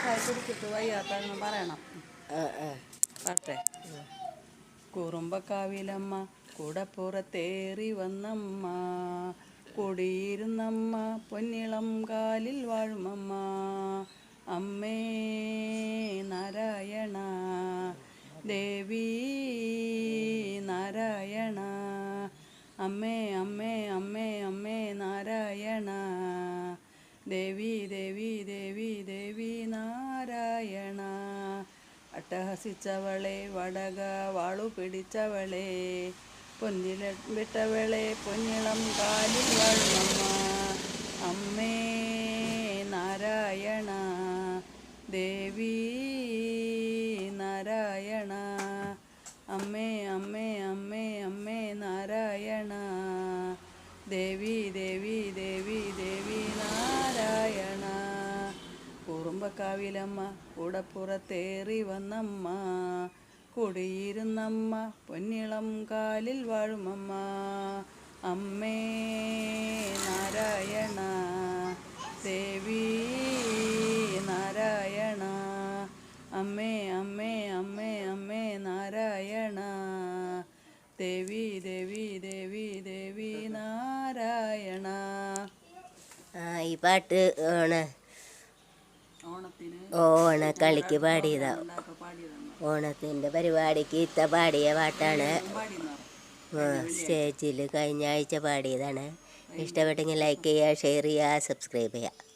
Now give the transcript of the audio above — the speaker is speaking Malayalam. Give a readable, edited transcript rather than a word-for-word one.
കുടിച്ചിട്ട് വയ്യാത്തെന്ന് പറയണം. പറട്ടെ. കുറുമ്പക്കാവിലമ്മ കൂടപ്പുറത്തേറി വന്നമ്മ, കുടിയിരുന്നമ്മ പൊന്നിളം കാലിൽ വാഴുമമ്മ. അമ്മേ നാരായണ ദേവി നാരായണ, അമ്മേ അമ്മേ അമ്മേ അമ്മേ നാരായണ, ദേവി ദേവി ദേവി ദേവി നാരായണ. അട്ടഹസിച്ചവളെ വടക വാളു പിടിച്ചവളെ, പൊന്നില വിട്ടവളെ പൊന്നിളം കാലിൽ വാഴുമമ്മ. അമ്മേ നാരായണ ദേവി നാരായണ, അമ്മേ അമ്മേ അമ്മേ അമ്മേ നാരായണ, ദേവി ദേവി ദേവി ദേവി നാരായണ. കുറുമ്പക്കാവിലമ്മ കൂടപ്പുറത്തേറി വന്നമ്മ, കുടിയിരുന്നമ്മ പൊന്നിളം കാലിൽ വാഴുമമ്മ. അമ്മേ നാരായണ ദേവി നാരായണ, അമ്മേ അമ്മേ അമ്മേ അമ്മേ നാരായണ, ദേവി ദേവി ദേവി ദേവി നാരായണ. ഈ പാട്ട് ഓണക്കളിക്ക് പാടിയതാ. ഓണത്തിൻ്റെ പരിപാടിക്ക് ഇത്ത പാടിയ പാട്ടാണ്. സ്റ്റേജിൽ കഴിഞ്ഞ ആഴ്ച പാടിയതാണ്. ഇഷ്ടപ്പെട്ടെങ്കിൽ ലൈക്ക് ചെയ്യുക, ഷെയർ ചെയ്യുക, സബ്സ്ക്രൈബ് ചെയ്യുക.